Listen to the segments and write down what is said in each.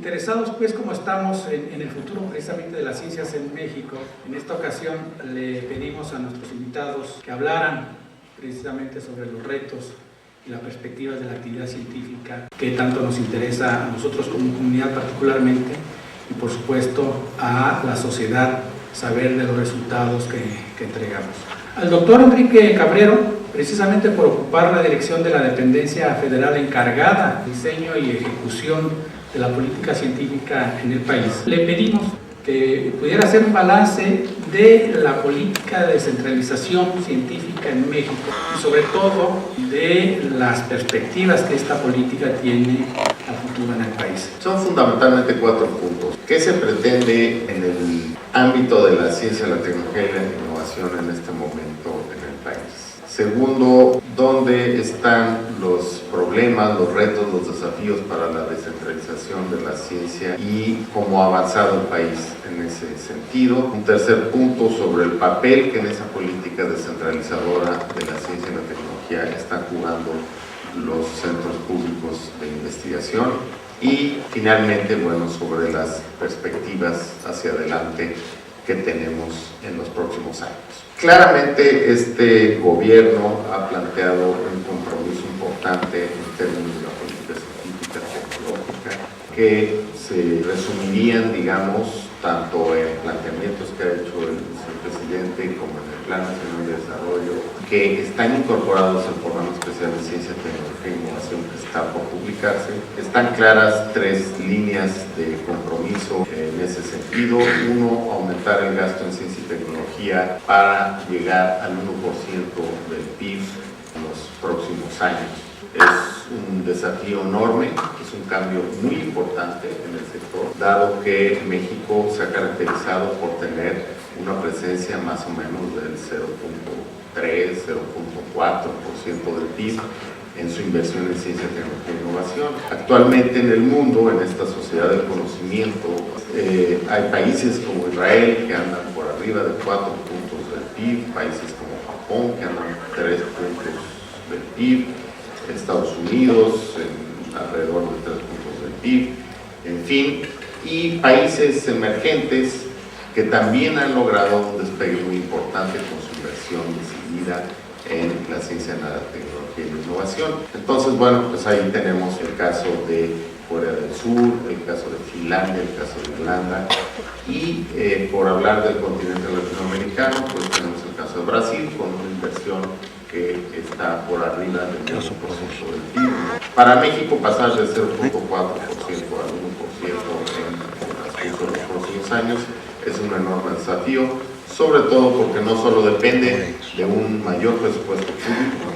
Interesados pues como estamos en el futuro precisamente de las ciencias en México, en esta ocasión le pedimos a nuestros invitados que hablaran precisamente sobre los retos y las perspectivas de la actividad científica que tanto nos interesa a nosotros como comunidad particularmente y por supuesto a la sociedad saber de los resultados que entregamos. Al doctor Enrique Cabrero, precisamente por ocupar la dirección de la dependencia federal encargada de diseño y ejecución de la política científica en el país, le pedimos que pudiera hacer un balance de la política de descentralización científica en México y sobre todo de las perspectivas que esta política tiene a futuro en el país. Son fundamentalmente 4 puntos. ¿Qué se pretende en el ámbito de la ciencia, la tecnología y la innovación en este momento en el país? Segundo, ¿dónde están los problemas, los retos, los desafíos para la descentralización de la ciencia y cómo ha avanzado el país en ese sentido? Un tercer punto sobre el papel que en esa política descentralizadora de la ciencia y la tecnología están jugando los centros públicos de investigación. Y finalmente, bueno, sobre las perspectivas hacia adelante que tenemos en los próximos años. Claramente este gobierno ha planteado un compromiso importante en términos de la política científica tecnológica que se resumirían, digamos, tanto en planteamientos que ha hecho el presidente como en el Plan Nacional de Desarrollo, que están incorporados al Programa Especial de Ciencia, Tecnología e Innovación que está por publicarse. Están claras 3 líneas de compromiso en ese sentido. Uno, aumentar el gasto en ciencia y tecnología para llegar al 1% del PIB en los próximos años. Es un desafío enorme, es un cambio muy importante en el sector, dado que México se ha caracterizado por tener una presencia más o menos del 0.3, 0.4% del PIB en su inversión en ciencia, tecnología e innovación. Actualmente en el mundo, en esta sociedad del conocimiento, hay países como Israel que andan por arriba de 4 puntos del PIB, países como Japón que andan 3 puntos del PIB, Estados Unidos alrededor de 3 puntos del PIB, en fin, y países emergentes que también han logrado un despegue muy importante con su inversión decidida en la ciencia, la tecnología y la innovación. Entonces, bueno, pues ahí tenemos el caso de Corea del Sur, el caso de Finlandia, el caso de Irlanda, y por hablar del continente latinoamericano, pues tenemos el caso de Brasil, con una inversión que está por arriba del 1% del PIB. Para México, pasar de 0.4% al 1% en los próximos años es un enorme desafío, sobre todo porque no solo depende de un mayor presupuesto público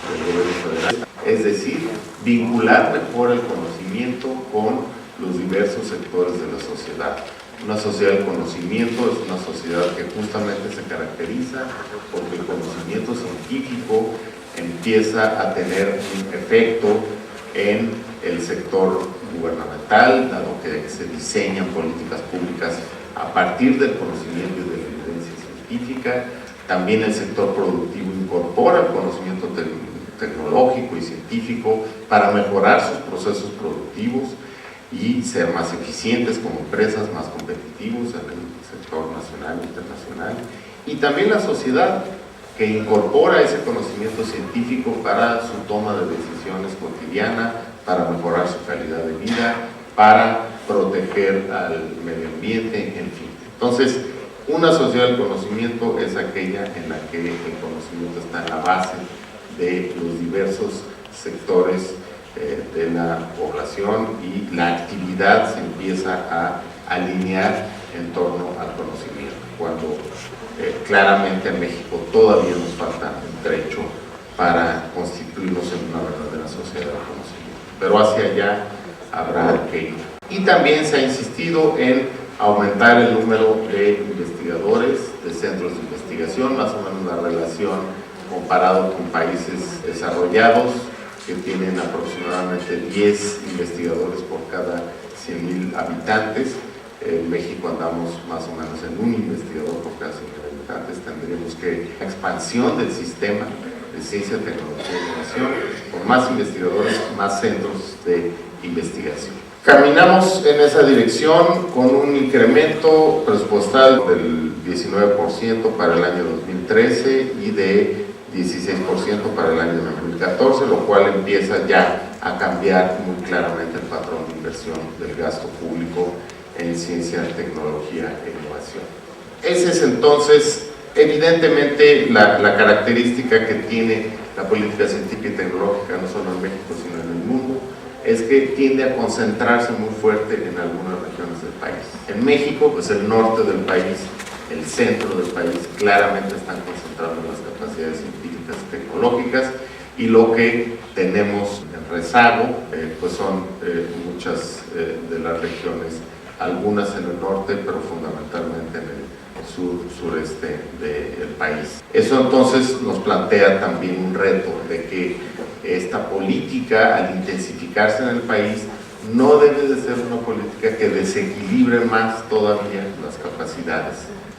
del gobierno federal, es decir, vincular mejor el conocimiento con los diversos sectores de la sociedad. Una sociedad del conocimiento es una sociedad que justamente se caracteriza porque el conocimiento científico empieza a tener un efecto en el sector gubernamental, dado que se diseñan políticas públicas a partir del conocimiento y de la evidencia científica. También el sector productivo incorpora el conocimiento tecnológico y científico para mejorar sus procesos productivos y ser más eficientes como empresas, más competitivos en el sector nacional e internacional. Y también la sociedad, que incorpora ese conocimiento científico para su toma de decisiones cotidiana, para mejorar su calidad de vida, para proteger al medio ambiente, en fin. Entonces, una sociedad del conocimiento es aquella en la que el conocimiento está en la base de los diversos sectores de la población y la actividad se empieza a alinear en torno al conocimiento, cuando claramente a México todavía nos falta un trecho para constituirnos en una verdadera sociedad del conocimiento, pero hacia allá habrá que ir. Y también se ha insistido en aumentar el número de investigadores, de centros de investigación, más o menos la relación comparado con países desarrollados que tienen aproximadamente 10 investigadores por cada 100,000 habitantes. En México andamos más o menos en un investigador por cada 100,000 habitantes. Tendríamos que expansión del sistema de ciencia, tecnología e innovación, con más investigadores, más centros de investigación. Caminamos en esa dirección con un incremento presupuestal del 19% para el año 2013 y de 16% para el año 2014, lo cual empieza ya a cambiar muy claramente el patrón de inversión del gasto público en ciencia, tecnología e innovación. Esa es entonces evidentemente la característica que tiene la política científica y tecnológica, no solo en México sino en el mundo, es que tiende a concentrarse muy fuerte en algunas regiones del país. En México, pues el norte del país, el centro del país, claramente están concentrados en las capacidades científicas y tecnológicas, y lo que tenemos en rezago pues son muchas de las regiones, algunas en el norte, pero fundamentalmente en el sureste del país. Eso entonces nos plantea también un reto de que esta política, al intensificarse en el país, no debe de ser una política que desequilibre más todavía las capacidades.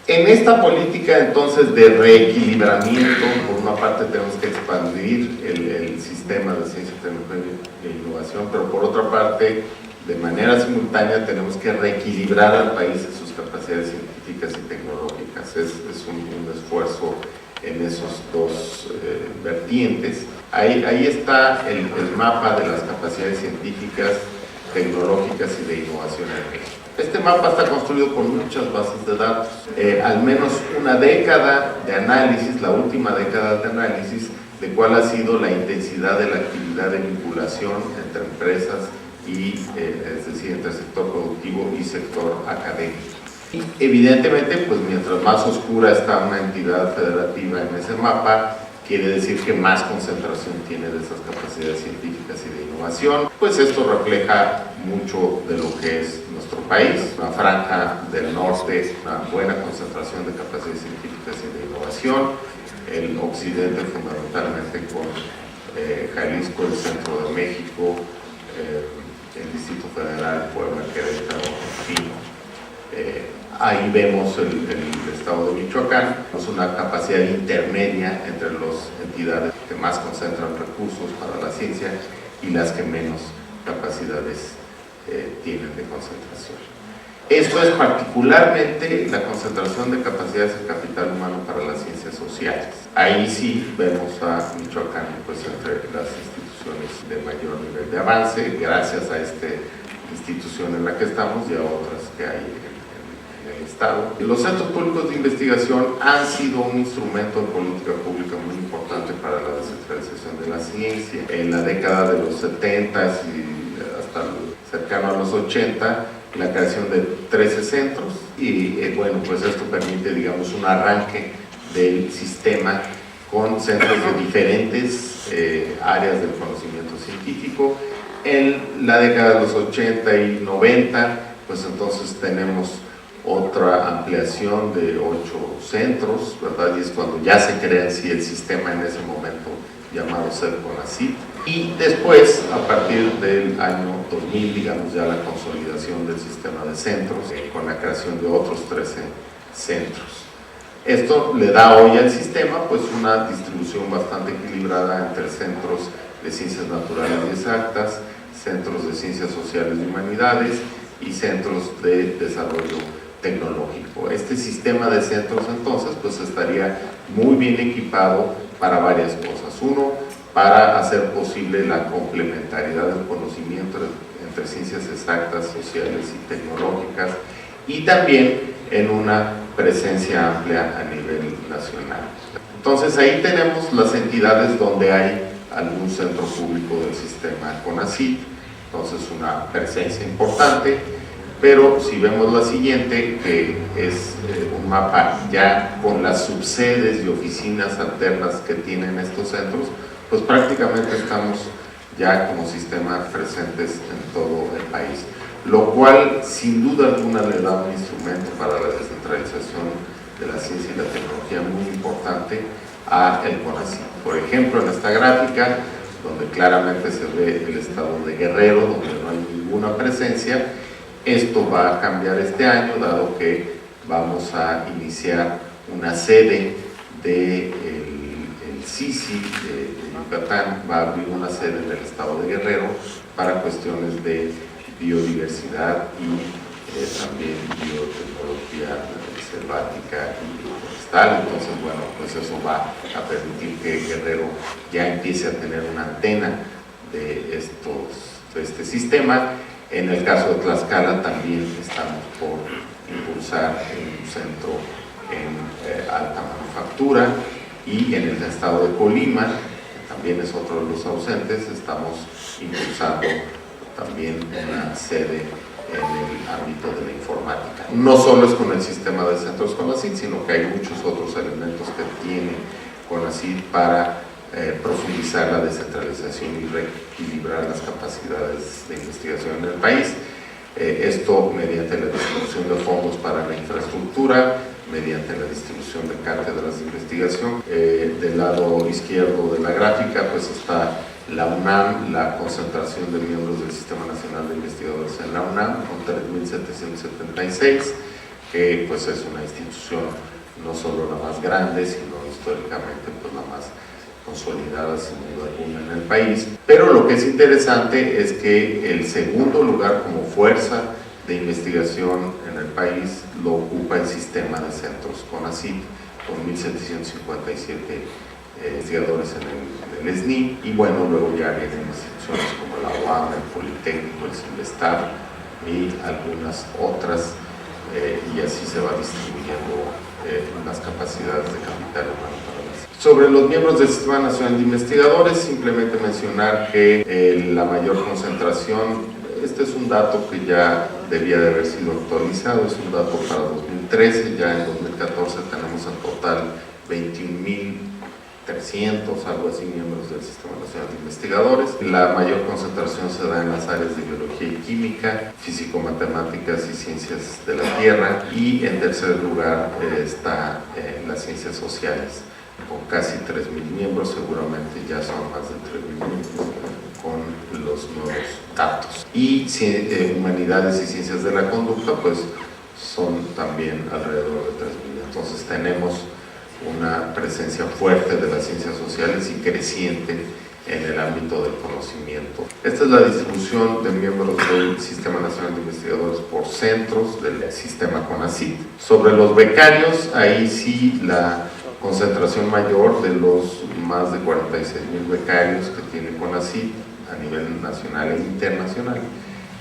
En esta política entonces de reequilibramiento, por una parte tenemos que expandir el sistema de ciencia, tecnología e innovación, pero por otra parte, de manera simultánea, tenemos que reequilibrar al país en sus capacidades científicas y tecnológicas. Es un esfuerzo en esos dos vertientes. Ahí está el mapa de las capacidades científicas, tecnológicas y de innovación en México. Este mapa está construido con muchas bases de datos, al menos una década de análisis, la última década de análisis, de cuál ha sido la intensidad de la actividad de vinculación entre empresas y, es decir, entre sector productivo y sector académico. Y evidentemente, pues mientras más oscura está una entidad federativa en ese mapa, quiere decir que más concentración tiene de esas capacidades científicas y de innovación. Pues esto refleja mucho de lo que es nuestro país, una franja del norte, una buena concentración de capacidades científicas y de innovación, el occidente fundamentalmente con Jalisco, el centro de México, el Distrito Federal, Puebla, Querétaro, en fin. Ahí vemos el estado de Michoacán, es una capacidad intermedia entre las entidades que más concentran recursos para la ciencia y las que menos capacidades tienen de concentración. Esto es particularmente la concentración de capacidades de capital humano para las ciencias sociales. Ahí sí vemos a Michoacán pues, entre las instituciones de mayor nivel de avance, gracias a esta institución en la que estamos y a otras que hay en el Estado. Los centros públicos de investigación han sido un instrumento de política pública muy importante para la descentralización de la ciencia. En la década de los 70 y hasta cercano a los 80, la creación de 13 centros y bueno, pues esto permite, digamos, un arranque del sistema con centros de diferentes áreas del conocimiento científico. En la década de los 80 y 90, pues entonces tenemos otra ampliación de 8 centros, ¿verdad? Y es cuando ya se crea en sí el sistema en ese momento llamado CEP-CONACYT. Y después, a partir del año 2000, digamos ya la consolidación del sistema de centros con la creación de otros 13 centros. Esto le da hoy al sistema pues una distribución bastante equilibrada entre centros de ciencias naturales y exactas, centros de ciencias sociales y humanidades y centros de desarrollo tecnológico. Este sistema de centros entonces pues estaría muy bien equipado para varias cosas. Uno, para hacer posible la complementariedad del conocimiento entre ciencias exactas, sociales y tecnológicas, y también en una presencia amplia a nivel nacional. Entonces ahí tenemos las entidades donde hay algún centro público del sistema CONACYT, entonces una presencia importante, pero si vemos la siguiente, que es un mapa ya con las subsedes y oficinas alternas que tienen estos centros, pues prácticamente estamos ya como sistema presentes en todo el país, lo cual sin duda alguna le da un instrumento para la descentralización de la ciencia y la tecnología muy importante a el CONACYT. Por ejemplo, en esta gráfica, donde claramente se ve el estado de Guerrero, donde no hay ninguna presencia, esto va a cambiar este año, dado que vamos a iniciar una sede del CICI de Yucatán, va a abrir una sede en el estado de Guerrero para cuestiones de biodiversidad y también biotecnología selvática y forestal. Entonces, bueno, pues eso va a permitir que Guerrero ya empiece a tener una antena de este sistema. En el caso de Tlaxcala también estamos por impulsar un centro en alta manufactura, y en el estado de Colima, que también es otro de los ausentes, estamos impulsando también una sede en el ámbito de la informática. No solo es con el sistema de centros CONACYT, sino que hay muchos otros elementos que tiene CONACYT para profundizar la descentralización y reequilibrar las capacidades de investigación en el país. Esto mediante la distribución de fondos para la infraestructura, mediante la distribución de cátedras de investigación. Del lado izquierdo de la gráfica pues está la UNAM, la concentración de miembros del Sistema Nacional de Investigadores en la UNAM, con 3.776, que pues es una institución no solo la más grande, sino históricamente pues la más consolidada sin duda alguna en el país. Pero lo que es interesante es que el segundo lugar como fuerza de investigación en el país lo ocupa el sistema de centros CONACYT, con 1.757 investigadores en el SNI, y bueno, luego ya vienen instituciones como la UAM, el Politécnico, el CINVESTAR y algunas otras, y así se va distribuyendo las capacidades de capital humano para las. Sobre los miembros del Sistema Nacional de Investigadores, simplemente mencionar que la mayor concentración, este es un dato que ya debía de haber sido actualizado, es un dato para 2013, ya en 2014 tenemos en total 21.300, algo así, miembros del Sistema Nacional de Investigadores. La mayor concentración se da en las áreas de biología y química, físico-matemáticas y ciencias de la tierra, y en tercer lugar está las ciencias sociales, con casi 3.000 miembros, seguramente ya son más de 3.000 miembros con los nuevos datos. Y humanidades y ciencias de la conducta pues son también alrededor de 3.000. Entonces tenemos una presencia fuerte de las ciencias sociales y creciente en el ámbito del conocimiento. Esta es la distribución de miembros del Sistema Nacional de Investigadores por centros del sistema CONACYT. Sobre los becarios, ahí sí la concentración mayor de los más de 46.000 becarios que tiene CONACYT a nivel nacional e internacional.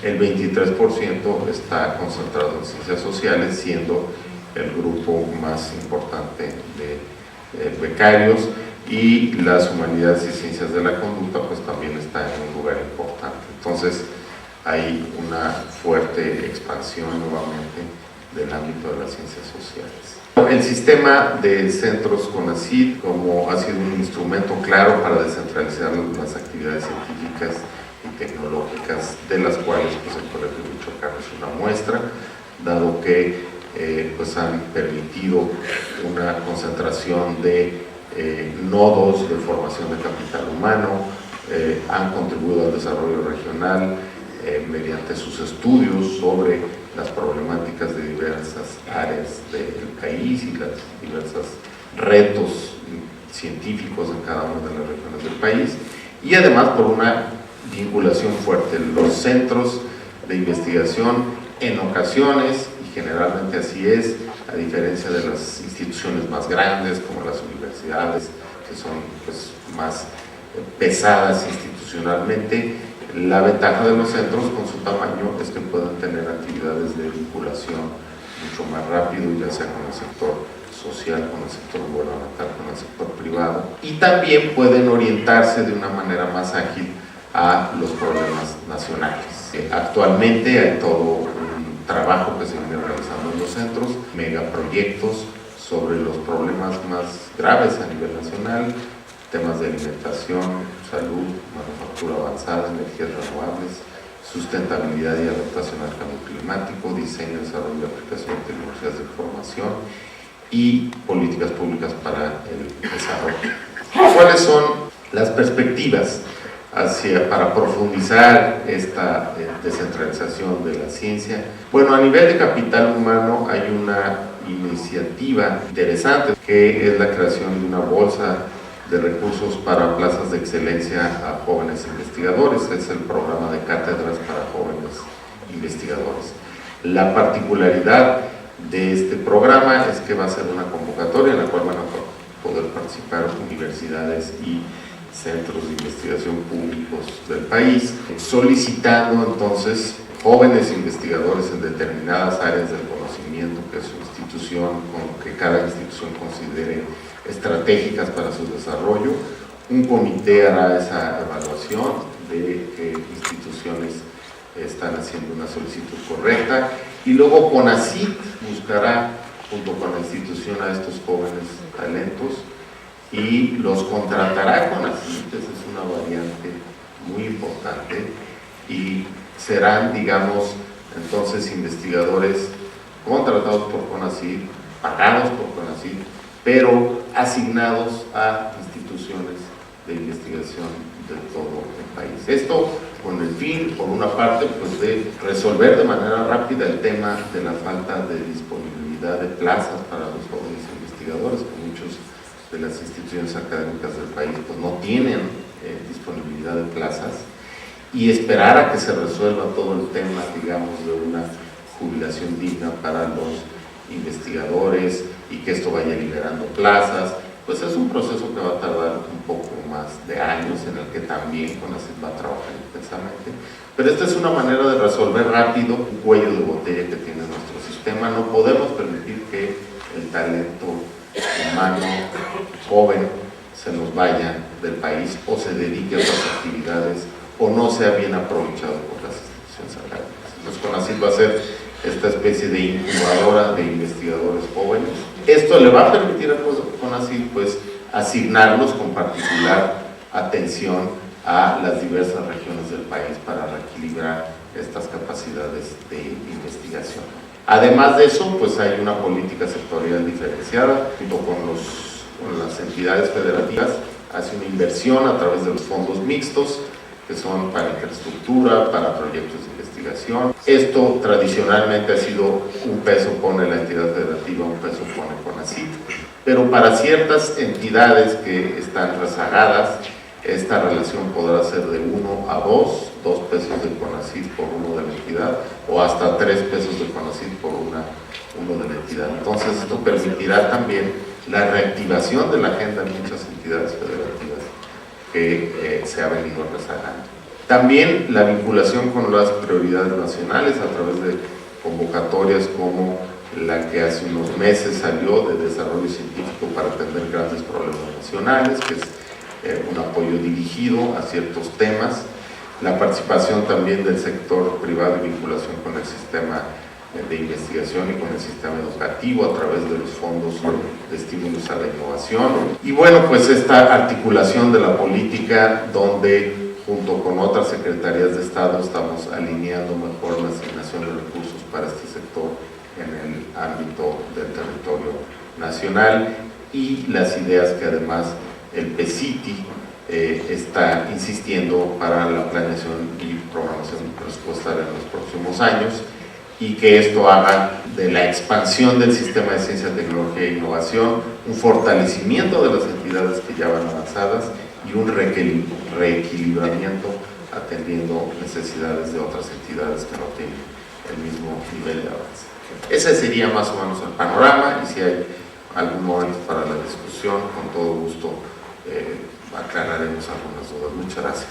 El 23% está concentrado en ciencias sociales, siendo el grupo más importante de becarios, y las humanidades y ciencias de la conducta pues también está en un lugar importante. Entonces hay una fuerte expansión nuevamente del ámbito de las ciencias sociales. El sistema de centros CONACYT, como ha sido un instrumento claro para descentralizar las actividades científicas y tecnológicas, de las cuales pues, el Colegio de Michoacán es una muestra, dado que pues han permitido una concentración de nodos de formación de capital humano, han contribuido al desarrollo regional mediante sus estudios sobre las problemáticas de diversas áreas del país y los diversos retos científicos en cada una de las regiones del país, y además por una vinculación fuerte. Los centros de investigación en ocasiones, y generalmente así es, a diferencia de las instituciones más grandes como las universidades, que son pues, más pesadas institucionalmente, la ventaja de los centros con su tamaño es que pueden tener actividades de vinculación mucho más rápido, ya sea con el sector social, con el sector gubernamental, con el sector privado, y también pueden orientarse de una manera más ágil a los problemas nacionales. Actualmente hay todo un trabajo que se viene realizando en los centros, megaproyectos sobre los problemas más graves a nivel nacional, temas de alimentación, salud, manufactura avanzada, energías renovables, sustentabilidad y adaptación al cambio climático, diseño, desarrollo y aplicación de tecnologías de información y políticas públicas para el desarrollo. ¿Cuáles son las perspectivas para profundizar esta descentralización de la ciencia? Bueno, a nivel de capital humano hay una iniciativa interesante que es la creación de una bolsa de recursos para plazas de excelencia a jóvenes investigadores. Es el programa de cátedras para jóvenes investigadores. La particularidad de este programa es que va a ser una convocatoria en la cual van a poder participar universidades y centros de investigación públicos del país, solicitando entonces jóvenes investigadores en determinadas áreas del conocimiento que su institución, que cada institución considere estratégicas para su desarrollo. Un comité hará esa evaluación de qué instituciones están haciendo una solicitud correcta, y luego CONACYT buscará junto con la institución a estos jóvenes talentos y los contratará CONACYT. Esa es una variante muy importante, y serán, digamos, entonces investigadores contratados por CONACYT, pagados por CONACYT, pero asignados a instituciones de investigación de todo el país. Esto con el fin, por una parte, pues de resolver de manera rápida el tema de la falta de disponibilidad de plazas para los jóvenes investigadores, que muchos de las instituciones académicas del país pues no tienen disponibilidad de plazas, y esperar a que se resuelva todo el tema, digamos, de una jubilación digna para los investigadores y que esto vaya liberando plazas. Pues es un proceso que va a tardar un poco más de años, en el que también CONACYT va a trabajar intensamente, pero esta es una manera de resolver rápido un cuello de botella que tiene nuestro sistema. No podemos permitir que el talento humano joven se nos vaya del país o se dedique a otras actividades o no sea bien aprovechado por las instituciones académicas. Entonces CONACYT va a ser esta especie de incubadora de investigadores jóvenes. Esto le va a permitir a CONACYT pues asignarlos con particular atención a las diversas regiones del país para reequilibrar estas capacidades de investigación. Además de eso, pues hay una política sectorial diferenciada, junto con las entidades federativas, hace una inversión a través de los fondos mixtos, que son para infraestructura, para proyectos de investigación. Esto tradicionalmente ha sido un peso pone la entidad federativa, un peso pone CONACYT, pero para ciertas entidades que están rezagadas, esta relación podrá ser de 1 a 2 pesos de CONACYT por uno de la entidad, o hasta 3 pesos de CONACYT por uno de la entidad. Entonces esto permitirá también la reactivación de la agenda en muchas entidades federativas que se ha venido rezagando. También la vinculación con las prioridades nacionales a través de convocatorias como la que hace unos meses salió de desarrollo científico para atender grandes problemas nacionales, que es un apoyo dirigido a ciertos temas. La participación también del sector privado y vinculación con el sistema de investigación y con el sistema educativo a través de los fondos de estímulos a la innovación. Y bueno, pues esta articulación de la política, donde junto con otras secretarías de Estado estamos alineando mejor la asignación de recursos para este sector en el ámbito del territorio nacional, y las ideas que además el PCITI está insistiendo para la planeación y programación presupuestaria en los próximos años, y que esto haga de la expansión del sistema de ciencia, tecnología e innovación un fortalecimiento de las entidades que ya van avanzadas y un reequilibramiento atendiendo necesidades de otras entidades que no tienen el mismo nivel de avance. Ese sería más o menos el panorama, y si hay algún momento para la discusión, con todo gusto aclararemos algunas dudas. Muchas gracias.